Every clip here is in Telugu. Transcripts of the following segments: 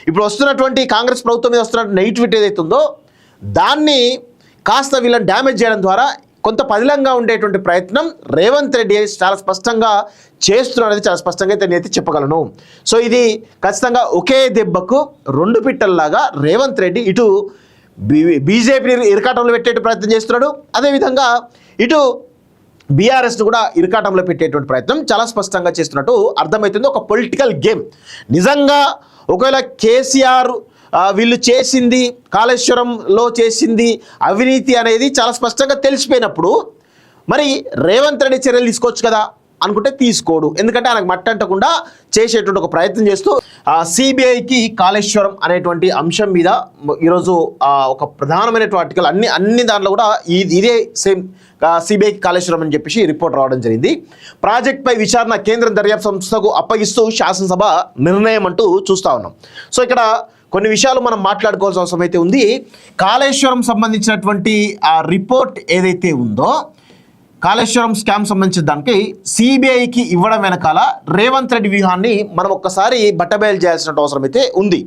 ఇప్పుడు వస్తున్నటువంటి కాంగ్రెస్ ప్రభుత్వం మీద వస్తున్న నెగిటివిటీ ఏదైతే ఉందో దాన్ని కాస్త వీళ్ళని డ్యామేజ్ చేయడం ద్వారా కొంత పదిలంగా ఉండేటువంటి ప్రయత్నం రేవంత్ రెడ్డి చాలా స్పష్టంగా చేస్తున్నది చాలా స్పష్టంగా అయితే నేనైతే చెప్పగలను. సో ఇది ఖచ్చితంగా ఒకే దెబ్బకు రెండు పిట్టల్లాగా రేవంత్ రెడ్డి ఇటు బీజేపీని ఇరకాటంలో పెట్టే ప్రయత్నం చేస్తున్నాడు, అదేవిధంగా ఇటు బీఆర్ఎస్ను కూడా ఇరకాటంలో పెట్టేటువంటి ప్రయత్నం చాలా స్పష్టంగా చేస్తున్నట్టు అర్థమవుతుంది. ఒక పొలిటికల్ గేమ్. నిజంగా ఒకవేళ కేసీఆర్ వీళ్ళు చేసింది కాళేశ్వరంలో చేసింది అవినీతి అనేది చాలా స్పష్టంగా తెలిసిపోయినప్పుడు మరి రేవంత్ రెడ్డి చర్యలు తీసుకోవచ్చు కదా అనుకుంటే తీసుకోడు. ఎందుకంటే ఆయనకు మట్టంటకుండా చేసేటువంటి ఒక ప్రయత్నం చేస్తూ సిబిఐకి కాళేశ్వరం అనేటువంటి అంశం మీద ఈరోజు ఒక ప్రధానమైనటువంటి ఆర్టికల్ అన్ని దాంట్లో కూడా ఇదే సేమ్ సిబిఐకి కాళేశ్వరం అని చెప్పేసి రిపోర్ట్ రావడం జరిగింది. ప్రాజెక్టుపై విచారణ కేంద్ర దర్యాప్తు సంస్థకు అప్పగిస్తూ శాసనసభ నిర్ణయం అంటూ చూస్తూ ఉన్నాం. సో ఇక్కడ కొన్ని విషయాలు మనం మాట్లాడుకోవాల్సిన అవసరం అయితే ఉంది. కాళేశ్వరం సంబంధించినటువంటి ఆ రిపోర్ట్ ఏదైతే ఉందో కాళేశ్వరం స్కామ్ సంబంధించిన దానికి సిబిఐకి ఇవ్వడం వెనకాల రేవంత్ రెడ్డి వ్యూహాన్ని మనం ఒక్కసారి బట్టబయలు చేయాల్సిన అవసరం అయితే ఉంది.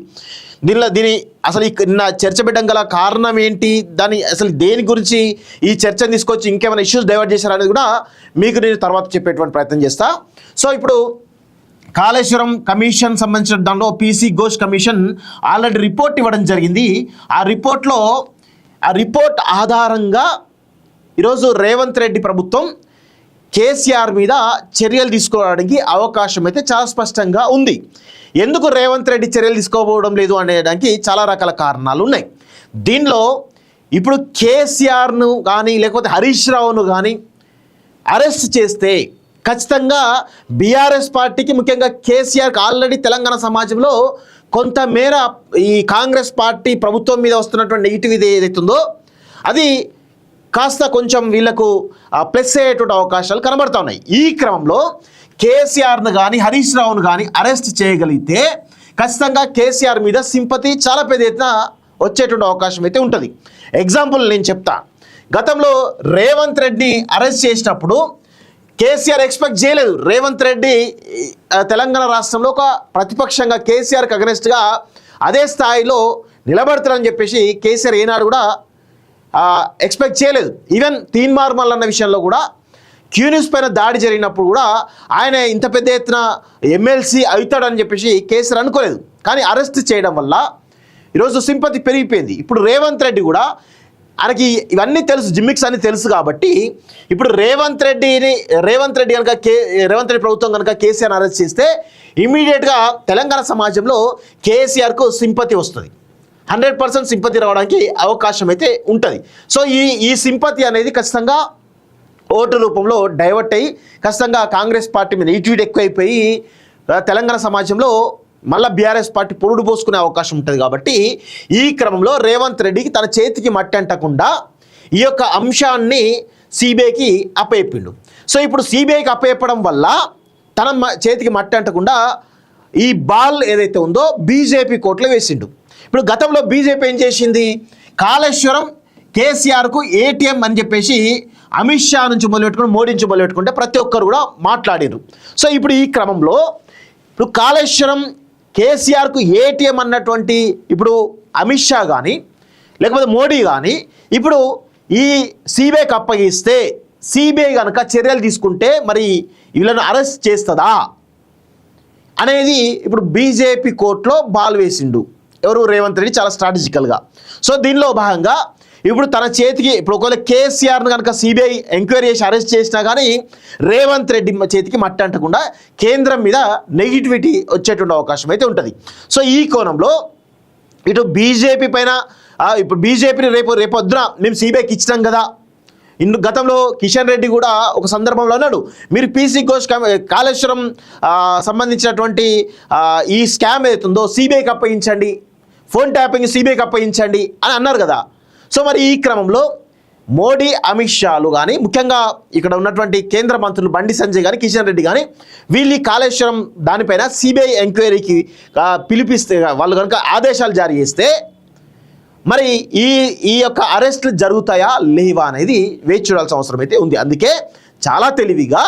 దీని అసలు నిన్న చర్చ పెట్టడం గల కారణం ఏంటి, దాని అసలు దేని గురించి ఈ చర్చను తీసుకొచ్చి ఇంకేమైనా ఇష్యూస్ డైవర్ట్ చేశారనేది కూడా మీకు నేను తర్వాత చెప్పేటువంటి ప్రయత్నం చేస్తా. సో ఇప్పుడు కాళేశ్వరం కమిషన్ సంబంధించిన దానిలో PC Ghosh commission already report ఇవ్వడం జరిగింది. ఆ రిపోర్ట్ ఆధారంగా ఈరోజు రేవంత్ రెడ్డి ప్రభుత్వం కేసీఆర్ మీద చర్యలు తీసుకోవడానికి అవకాశం అయితే చాలా స్పష్టంగా ఉంది. ఎందుకు రేవంత్ రెడ్డి చర్యలు తీసుకోకపోవడం లేదు అనేదానికి చాలా రకాల కారణాలు ఉన్నాయి. దీనిలో ఇప్పుడు కేసీఆర్ను కానీ లేకపోతే హరీష్ రావును కానీ అరెస్ట్ చేస్తే ఖచ్చితంగా బీఆర్ఎస్ పార్టీకి ముఖ్యంగా కేసీఆర్కి ఆల్రెడీ తెలంగాణ సమాజంలో కొంతమేర ఈ కాంగ్రెస్ పార్టీ ప్రభుత్వం మీద వస్తున్నటువంటి నెగిటివిటీ ఏదైతుందో అది కాస్త కొంచెం వీళ్లకు ప్లస్ అయ్యేటువంటి అవకాశాలు కనబడుతూ ఉన్నాయి. ఈ క్రమంలో కేసీఆర్ను కానీ హరీష్ రావును కానీ అరెస్ట్ చేయగలిగితే ఖచ్చితంగా కేసీఆర్ మీద సింపతి చాలా పెద్ద ఎత్తున వచ్చేటువంటి అవకాశం అయితే ఉంటుంది. ఎగ్జాంపుల్ నేను చెప్తా. గతంలో రేవంత్ రెడ్డి అరెస్ట్ చేసినప్పుడు కేసీఆర్ ఎక్స్పెక్ట్ చేయలేదు రేవంత్ రెడ్డి తెలంగాణ రాష్ట్రంలో ఒక ప్రతిపక్షంగా కేసీఆర్కి అగనెస్ట్గా అదే స్థాయిలో నిలబడతారని చెప్పేసి కేసీఆర్ ఏనాడు కూడా ఎక్స్పెక్ట్ చేయలేదు. ఈవెన్ తీన్మార్ మల్లన్న విషయంలో కూడా క్యూన్యూస్ పైన దాడి జరిగినప్పుడు కూడా ఆయన ఇంత పెద్ద ఎత్తున ఎమ్మెల్సీ అవుతాడని చెప్పేసి కేసీఆర్ అనుకోలేదు. కానీ అరెస్ట్ చేయడం వల్ల ఈరోజు సింపతి పెరిగిపోయింది. ఇప్పుడు రేవంత్ రెడ్డి కూడా ఆయనకి ఇవన్నీ తెలుసు, జిమ్మిక్స్ అన్నీ తెలుసు కాబట్టి ఇప్పుడు రేవంత్ రెడ్డి కనుక రేవంత్ రెడ్డి ప్రభుత్వం కనుక కేసీఆర్ అరెస్ట్ చేస్తే ఇమీడియట్గా తెలంగాణ సమాజంలో కేసీఆర్కు సింపతి వస్తుంది. 100% సింపతి రావడానికి అవకాశం అయితే ఉంటుంది. సో ఈ సింపతి అనేది ఖచ్చితంగా ఓటు రూపంలో డైవర్ట్ అయ్యి ఖచ్చితంగా కాంగ్రెస్ పార్టీ మీద నెగిటివిటీ ఎక్కువైపోయి తెలంగాణ సమాజంలో మళ్ళీ బీఆర్ఎస్ పార్టీ పొరుడు పోసుకునే అవకాశం ఉంటుంది. కాబట్టి ఈ క్రమంలో రేవంత్ రెడ్డికి తన చేతికి మట్టి అంటకుండా ఈ యొక్క అంశాన్ని సిబిఐకి అప్పచెప్పిండు. సో ఇప్పుడు సిబిఐకి అప్పచెప్పడం వల్ల తన చేతికి మట్టి అంటకుండా ఈ బాల్ ఏదైతే ఉందో బీజేపీ కోర్టులో వేసిండు. ఇప్పుడు గతంలో బీజేపీ ఏం చేసింది, కాళేశ్వరం కేసీఆర్కు ఏటీఎం అని చెప్పేసి అమిత్ షా నుంచి మొదలుపెట్టుకుని మోడీ నుంచి మొదలుపెట్టుకుంటే ప్రతి ఒక్కరు కూడా మాట్లాడారు. సో ఇప్పుడు ఈ క్రమంలో ఇప్పుడు కాళేశ్వరం కేసీఆర్కు ఏటీఎం అన్నటువంటి ఇప్పుడు అమిత్ షా కానీ లేకపోతే మోడీ కానీ ఇప్పుడు ఈ సిబిఐకి అప్పగిస్తే సిబిఐ కనుక చర్యలు తీసుకుంటే మరి వీళ్ళను అరెస్ట్ చేస్తుందా అనేది ఇప్పుడు బీజేపీ కోర్టులో బాల్ వేసిండు ఎవరు, రేవంత్ రెడ్డి చాలా స్ట్రాటజికల్గా. సో దీనిలో భాగంగా ఇప్పుడు తన చేతికి ఇప్పుడు ఒకవేళ కేసీఆర్ను కనుక సిబిఐ ఎంక్వైరీ చేసి అరెస్ట్ చేసినా కానీ రేవంత్ రెడ్డి చేతికి మట్టి అంటకుండా కేంద్రం మీద నెగిటివిటీ వచ్చేటువంటి అవకాశం అయితే ఉంటుంది. సో ఈ కోణంలో ఇటు బీజేపీ పైన ఇప్పుడు బీజేపీని రేపొద్దున మేము సిబిఐకి ఇచ్చినాం కదా. గతంలో కిషన్ రెడ్డి కూడా ఒక సందర్భంలో అన్నాడు, మీరు పీసీ ఘోష్ కాళేశ్వరం సంబంధించినటువంటి ఈ స్కామ్ ఏదైతుందో సిబిఐకి అప్పగించండి, ఫోన్ ట్యాపింగ్ సిబిఐకి అప్పగించండి అని అన్నారు కదా. సో మరి ఈ క్రమంలో మోడీ అమిత్ షాలు కానీ ముఖ్యంగా ఇక్కడ ఉన్నటువంటి కేంద్ర మంత్రులు బండి సంజయ్ కానీ కిషన్ రెడ్డి కానీ వీళ్ళు కాళేశ్వరం దానిపైన సిబిఐ ఎంక్వైరీకి పిలిపిస్తే వాళ్ళు కనుక ఆదేశాలు జారీ చేస్తే మరి ఈ యొక్క అరెస్టులు జరుగుతాయా లేవా అనేది వేచి చూడాల్సిన అవసరం అయితే ఉంది. అందుకే చాలా తెలివిగా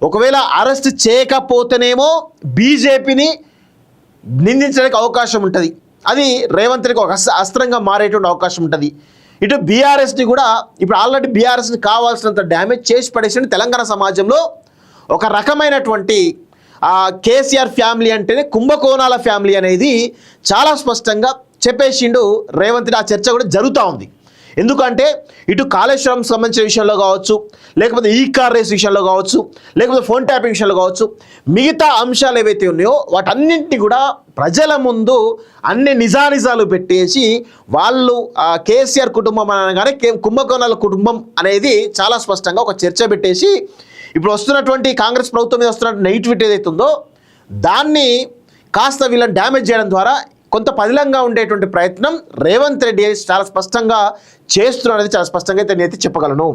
ఒకవేళ అరెస్ట్ చేయకపోతేనేమో బీజేపీని నిందించడానికి అవకాశం ఉంటుంది. అది రేవంత్ రెడ్డికి ఒక అస్త్రంగా మారేటువంటి అవకాశం ఉంటుంది. ఇటు బీఆర్ఎస్ని కూడా ఇప్పుడు ఆల్రెడీ బీఆర్ఎస్ని కావాల్సినంత డ్యామేజ్ చేసి పడేసిన తెలంగాణ సమాజంలో ఒక రకమైనటువంటి కేసీఆర్ ఫ్యామిలీ అంటేనే కుంభకోణాల ఫ్యామిలీ అనేది చాలా స్పష్టంగా చెప్పేసిండు రేవంత్ రెడ్డి. ఆ చర్చ కూడా జరుగుతూ ఉంది. ఎందుకంటే ఇటు కాళేశ్వరం సంబంధించిన విషయంలో కావచ్చు, లేకపోతే ఈ కార్ రేస్ విషయంలో కావచ్చు, లేకపోతే ఫోన్ ట్యాపింగ్ విషయంలో కావచ్చు, మిగతా అంశాలు ఏవైతే ఉన్నాయో వాటన్నింటినీ కూడా ప్రజల ముందు అన్ని నిజానిజాలు పెట్టేసి వాళ్ళు కేసీఆర్ కుటుంబం అనగానే కుంభకోణాల కుటుంబం అనేది చాలా స్పష్టంగా ఒక చర్చ పెట్టేసి ఇప్పుడు వస్తున్నటువంటి కాంగ్రెస్ ప్రభుత్వం మీద వస్తున్న నెగిటివిటీ ఏదైతే ఉందో దాన్ని కాస్త వీళ్ళని డ్యామేజ్ చేయడం ద్వారా కొంత పదిలంగా ఉండేటువంటి ప్రయత్నం రేవంత్ రెడ్డి చాలా స్పష్టంగా చేస్తున్నది చాలా స్పష్టంగా అయితే నేనైతే చెప్పగలను.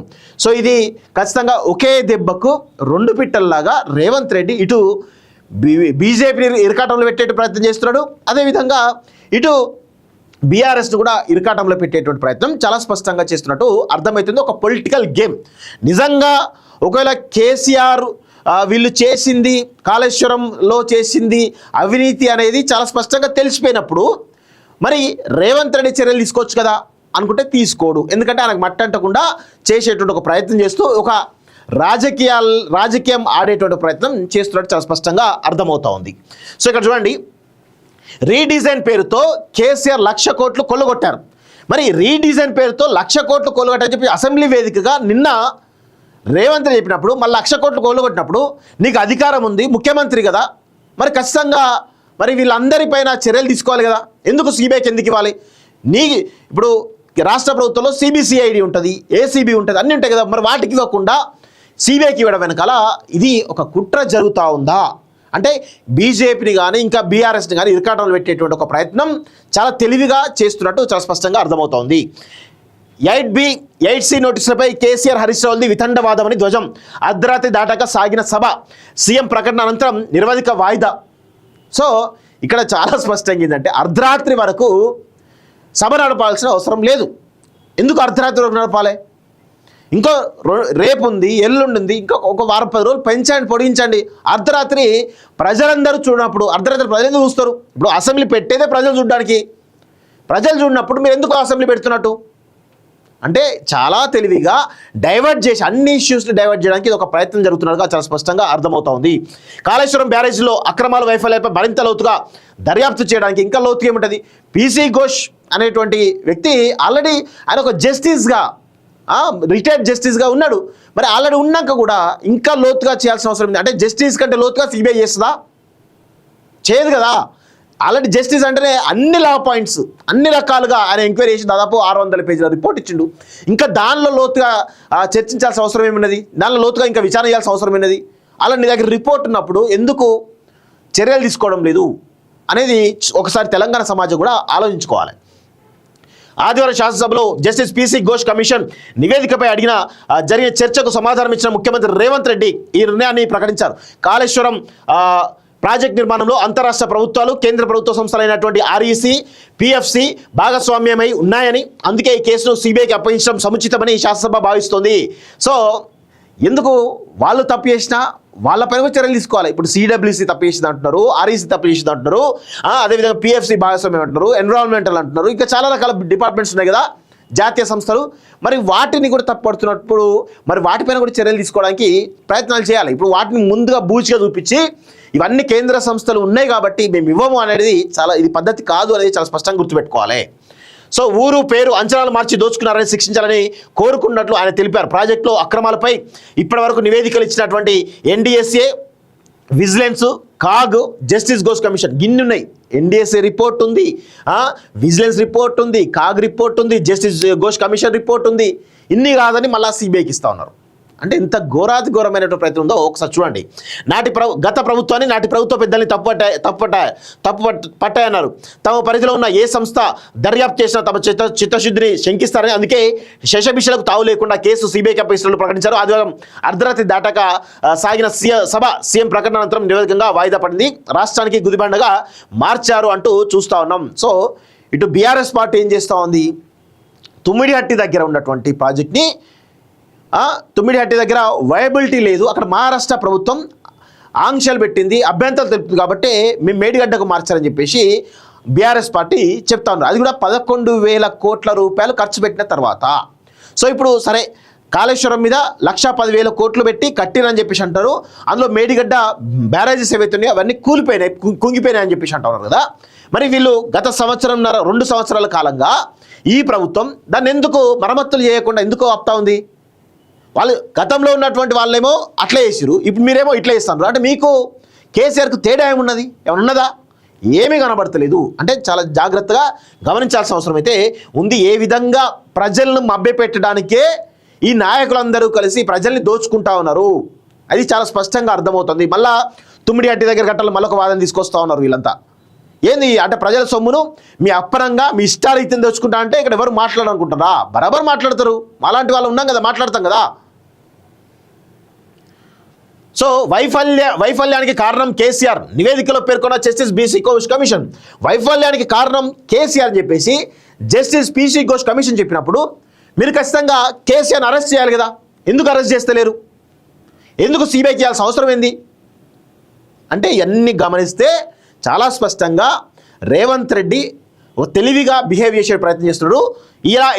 సో ఇది ఖచ్చితంగా ఒకే దెబ్బకు రెండు పిట్టల్లాగా రేవంత్ రెడ్డి ఇటు బీజేపీని ఇరకాటంలో పెట్టే ప్రయత్నం చేస్తున్నాడు, అదేవిధంగా ఇటు బీఆర్ఎస్ను కూడా ఇరకాటంలో పెట్టేటువంటి ప్రయత్నం చాలా స్పష్టంగా చేస్తున్నట్టు అర్థమవుతుంది. ఒక పొలిటికల్ గేమ్. నిజంగా ఒకవేళ కేసీఆర్ వీళ్ళు చేసింది కాళేశ్వరంలో చేసింది అవినీతి అనేది చాలా స్పష్టంగా తెలిసిపోయినప్పుడు మరి రేవంత్ రెడ్డి చర్యలు తీసుకోవచ్చు కదా అనుకుంటే తీసుకోడు. ఎందుకంటే ఆయనకు మట్టంటకుండా చేసేటువంటి ఒక ప్రయత్నం చేస్తూ ఒక రాజకీయం ఆడేటువంటి ప్రయత్నం చేస్తున్నట్టు చాలా స్పష్టంగా అర్థమవుతా ఉంది. సో ఇక్కడ చూడండి, రీడిజైన్ పేరుతో కేసీఆర్ 1,00,000 కోట్లు కొల్లగొట్టారు. మరి రీడిజైన్ పేరుతో 1,00,000 కోట్లు కొల్లగొట్టారని చెప్పి అసెంబ్లీ వేదికగా నిన్న రేవంత్ రెడ్డి చెప్పినప్పుడు మళ్ళీ 1,00,000 కోట్లు కొల్లగొట్టినప్పుడు నీకు అధికారం ఉంది, ముఖ్యమంత్రి కదా, మరి ఖచ్చితంగా మరి వీళ్ళందరిపైన చర్యలు తీసుకోవాలి కదా. ఎందుకు సిబిఐకి ఎందుకు ఇవ్వాలి? ఇప్పుడు రాష్ట్ర ప్రభుత్వంలో సిబిసిఐడి ఉంటుంది, ఏసీబీ ఉంటుంది, అన్నీ ఉంటాయి కదా. మరి వాటికి ఇవ్వకుండా సిబిఐకి ఇవ్వడం వెనకాల ఇది ఒక కుట్ర జరుగుతూ ఉందా అంటే బీజేపీని కానీ ఇంకా బీఆర్ఎస్ని కానీ ఇరకాటంలో పెట్టేటువంటి ఒక ప్రయత్నం చాలా తెలివిగా చేస్తున్నట్టు చాలా స్పష్టంగా అర్థమవుతోంది. 8B 8C నోటీసులపై కేసీఆర్ హరీష్ రావులది వితండవాదమని ధ్వజం. అర్ధరాత్రి దాటాక సాగిన సభ, సీఎం ప్రకటన అనంతరం నిర్వధిక వాయిదా. సో ఇక్కడ చాలా స్పష్టంగా ఏంటంటే అర్ధరాత్రి వరకు సభ నడపాల్సిన అవసరం లేదు. ఎందుకు అర్ధరాత్రి వరకు నడపాలి? ఇంకో రేపు ఉంది, ఎల్లుండి ఉంది, ఇంకా ఒక వారం 10 రోజులు పెంచండి, పొడిగించండి. అర్ధరాత్రి ప్రజలందరూ చూడనప్పుడు అర్ధరాత్రి ప్రజలు ఎందుకు చూస్తారు? ఇప్పుడు అసెంబ్లీ పెట్టేదే ప్రజలు చూడడానికి. ప్రజలు చూడనప్పుడు మీరు ఎందుకు అసెంబ్లీ పెడుతున్నట్టు అంటే చాలా తెలివిగా డైవర్ట్ చేసి అన్ని ఇష్యూస్ని డైవర్ట్ చేయడానికి ఇది ఒక ప్రయత్నం జరుగుతున్నట్టుగా చాలా స్పష్టంగా అర్థమవుతా ఉంది. కాళేశ్వరం బ్యారేజ్లో అక్రమాల వైఫల్యంపై మరింత లోతుగా దర్యాప్తు చేయడానికి ఇంకా లోతుగా ఏముంటుంది? పీసీ ఘోష్ అనేటువంటి వ్యక్తి ఆల్రెడీ ఆయన ఒక జస్టిస్గా రిటైర్డ్ జస్టిస్గా ఉన్నాడు. మరి ఆల్రెడీ ఉన్నాక కూడా ఇంకా లోతుగా చేయాల్సిన అవసరం ఉంది. అంటే జస్టిస్ కంటే లోతుగా సిబిఐ చేస్తుందా? చేయదు కదా. ఆల్రెడీ జస్టిస్ అంటేనే అన్ని లా పాయింట్స్ అన్ని రకాలుగా ఆయన ఎంక్వైరీ చేసి దాదాపు 600 పేజీల రిపోర్ట్ ఇచ్చిండు. ఇంకా దానిలో లోతుగా చర్చించాల్సిన అవసరం ఏమున్నది? దానిలో లోతుగా ఇంకా విచారణ చేయాల్సిన అవసరం ఏమున్నది? అలా నీ దగ్గర రిపోర్ట్ ఉన్నప్పుడు ఎందుకు చర్యలు తీసుకోవడం లేదు అనేది ఒకసారి తెలంగాణ సమాజం కూడా ఆలోచించుకోవాలి. ఆదివారం శాసనసభలో జస్టిస్ పీసీ ఘోష్ కమిషన్ నివేదికపై జరిగిన చర్చకు సమాధానం ఇచ్చిన ముఖ్యమంత్రి రేవంత్ రెడ్డి ఈ నిర్ణయాన్ని ప్రకటించారు. కాళేశ్వరం ప్రాజెక్ట్ నిర్మాణంలో అంతరాష్ట్ర ప్రభుత్వాలు, కేంద్ర ప్రభుత్వ సంస్థలైనటువంటి ఆర్ఈసీ, పిఎఫ్సి భాగస్వామ్యమై ఉన్నాయని, అందుకే ఈ కేసును సిబిఐకి అప్పగించడం సముచితమని శాసనసభ భావిస్తోంది. సో ఎందుకు వాళ్ళు తప్పు చేసినా వాళ్ళపైన చర్యలు తీసుకోవాలి. ఇప్పుడు సిడబ్ల్యూసీ తప్పు చేసింది అంటున్నారు, ఆర్ఈసీ తప్పు చేసింది అంటున్నారు, అదేవిధంగా పిఎఫ్సి భాగస్వామ్యం అంటున్నారు, ఎన్విరాన్మెంటల్ అంటున్నారు, ఇంకా చాలా రకాల డిపార్ట్మెంట్స్ ఉన్నాయి కదా, జాతీయ సంస్థలు. మరి వాటిని కూడా తప్పుపడుతున్నప్పుడు మరి వాటిపైన కూడా చర్యలు తీసుకోవడానికి ప్రయత్నాలు చేయాలి. ఇప్పుడు వాటిని ముందుగా బూచిగా చూపించి ఇవన్నీ కేంద్ర సంస్థలు ఉన్నాయి కాబట్టి మేము ఇవ్వము అనేది ఇది పద్ధతి కాదు అనేది చాలా స్పష్టంగా గుర్తుపెట్టుకోవాలి. సో ఊరు పేరు అంచనాలు మార్చి దోచుకున్నారని శిక్షించాలని కోరుకున్నట్లు ఆయన తెలిపారు. ప్రాజెక్టులో అక్రమాలపై ఇప్పటివరకు నివేదికలు ఇచ్చినటువంటి NDSA, vigilance, CAG, justice Ghosh commission గిన్ని ఉన్నాయి. ఎన్డీఎస్ఏ రిపోర్ట్ ఉంది, విజిలెన్స్ రిపోర్ట్ ఉంది, కాగ్ రిపోర్ట్ ఉంది, జస్టిస్ ఘోష్ కమిషన్ రిపోర్ట్ ఉంది. ఇన్ని కాదని మళ్ళీ సిబిఐకి ఇస్తా ఉన్నారు. అంటే ఎంత ఘోరాతిఘోరమైనటువంటి ప్రయత్నం ఉందో ఒకసారి చూడండి. గత ప్రభుత్వాన్ని నాటి ప్రభుత్వ పెద్దల్ని తప్పు పట్టాయన్నారు. తమ పరిధిలో ఉన్న ఏ సంస్థ దర్యాప్తు చేసినా తమ చిత్తశుద్ధిని శంకిస్తారని, అందుకే శేషభిషలకు తావు లేకుండా కేసు సిబిఐకి అప్పగిస్తున్నట్లు ప్రకటించారు. ఆదివారం అర్ధరాత్రి దాటాక సాగిన సభ సీఎం ప్రకటన అనంతరం నివేదికంగా వాయిదా పడింది. రాష్ట్రానికి గుదిబండగా మార్చారు అంటూ చూస్తూ ఉన్నాం. సో ఇటు బీఆర్ఎస్ పార్టీ ఏం చేస్తూ ఉంది? తుమ్మిడిహట్టి దగ్గర ఉన్నటువంటి ప్రాజెక్ట్ని తుమ్మిడిహట్టి దగ్గర వయబిలిటీ లేదు, అక్కడ మహారాష్ట్ర ప్రభుత్వం ఆంక్షలు పెట్టింది, అభ్యంతరాలు తెలుపుతుంది కాబట్టి మేము మేడిగడ్డకు మార్చారని చెప్పేసి బీఆర్ఎస్ పార్టీ చెప్తా ఉన్నారు. అది కూడా 11,000 కోట్ల రూపాయలు ఖర్చు పెట్టిన తర్వాత. సో ఇప్పుడు సరే కాళేశ్వరం మీద 1,10,000 కోట్లు పెట్టి కట్టినని చెప్పేసి అంటారు. అందులో మేడిగడ్డ బ్యారేజెస్ ఏవైతున్నాయో అవన్నీ కూలిపోయినాయి, కుంగిపోయినాయి అని చెప్పేసి అంటున్నారు కదా. మరి వీళ్ళు గత 2 సంవత్సరాల కాలంగా ఈ ప్రభుత్వం దాన్ని ఎందుకు మరమ్మతులు చేయకుండా ఎందుకు ఆపుతా ఉంది? వాళ్ళు గతంలో ఉన్నటువంటి వాళ్ళేమో అట్లా చేసిరు, ఇప్పుడు మీరేమో ఇట్లా చేస్తున్నారు. అంటే మీకు కేసీఆర్కు తేడా ఏమున్నది? ఏమన్నా ఉన్నదా? ఏమీ కనబడతలేదు. అంటే చాలా జాగ్రత్తగా గమనించాల్సిన అవసరం అయితే ఉంది. ఏ విధంగా ప్రజలను మభ్యపెట్టడానికే ఈ నాయకులందరూ కలిసి ప్రజల్ని దోచుకుంటా ఉన్నారు, అది చాలా స్పష్టంగా అర్థమవుతుంది. మళ్ళా తుమ్మిడి అట్టి దగ్గర కట్టాలి మళ్ళొక వాదన తీసుకొస్తా ఉన్నారు వీళ్ళంతా. ఏంది అంటే ప్రజల సొమ్మును మీ అప్పనంగా మీ ఇష్టారీతిని దోచుకుంటా అంటే ఇక్కడ ఎవరు మాట్లాడాలనుకుంటారా? బరాబర్ మాట్లాడతారు. అలాంటి వాళ్ళు ఉన్నాం కదా, మాట్లాడతాం కదా. సో వైఫల్యానికి కారణం కేసీఆర్ నివేదికలో పేర్కొన్న జస్టిస్ బీసీ ఘోష్ కమిషన్. వైఫల్యానికి కారణం కేసీఆర్ అని చెప్పేసి జస్టిస్ బీసీ ఘోష్ కమిషన్ చెప్పినప్పుడు మీరు ఖచ్చితంగా కేసీఆర్ని అరెస్ట్ చేయాలి కదా. ఎందుకు అరెస్ట్ చేస్తలేరు? ఎందుకు సిబిఐకి చేయాల్సిన అవసరం ఏంది? అంటే ఇవన్నీ గమనిస్తే చాలా స్పష్టంగా రేవంత్ రెడ్డి తెలివిగా బిహేవ్ చేసే ప్రయత్నం చేస్తున్నాడు.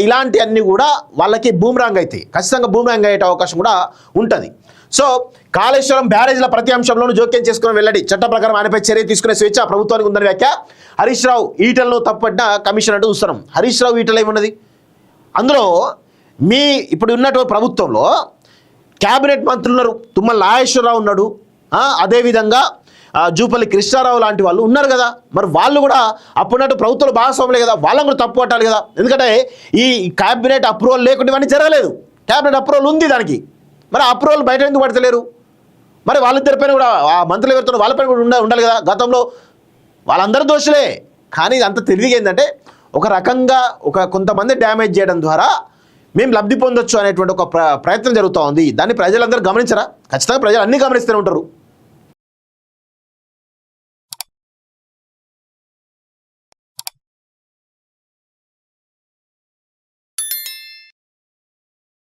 ఇలాంటి అన్నీ కూడా వాళ్ళకి బూమరాంగ్ అవుతాయి, ఖచ్చితంగా బూమరాంగ్ అయ్యే అవకాశం కూడా ఉంటుంది. సో కాళేశ్వరం బ్యారేజ్ల ప్రతి అంశంలోనూ జోక్యం చేసుకుని వెళ్ళండి. చట్ట ప్రకారం ఆయనపై చర్య తీసుకునే స్వేచ్ఛ ప్రభుత్వానికి ఉందని వ్యాఖ్య. హరీష్ రావు ఈటలను తప్పట్టిన కమిషన్ అంటూ చూస్తున్నాం. హరీష్ రావు ఈటలు ఏమున్నది అందులో? మీ ఇప్పుడు ఉన్నటువంటి ప్రభుత్వంలో క్యాబినెట్ మంత్రులు ఉన్నారు, తుమ్మల నాగేశ్వరరావు ఉన్నాడు, అదేవిధంగా జూపల్లి కృష్ణారావు లాంటి వాళ్ళు ఉన్నారు కదా. మరి వాళ్ళు కూడా అప్పుడున్నట్టు ప్రభుత్వంలో భాగస్వాములే కదా, వాళ్ళని కూడా తప్పు పట్టాలి కదా. ఎందుకంటే ఈ క్యాబినెట్ అప్రూవల్ లేకుండా ఇవన్నీ జరగలేదు. క్యాబినెట్ అప్రూవల్ ఉంది దానికి, మరి అప్రూవల్ బయట ఎందుకు పడతలేరు? మరి వాళ్ళిద్దరిపైన కూడా ఆ మంత్రులు ఎవరితో వాళ్ళపైన కూడా ఉండాలి కదా. గతంలో వాళ్ళందరూ దోషులే, కానీ ఇది అంత తెలివిగా ఏంటంటే ఒక రకంగా కొంతమంది డ్యామేజ్ చేయడం ద్వారా మేము లబ్ధి పొందొచ్చు అనేటువంటి ఒక ప్రయత్నం జరుగుతూ ఉంది. దాన్ని ప్రజలందరూ గమనించరా? ఖచ్చితంగా ప్రజలు అన్నీ గమనిస్తూనే ఉంటారు.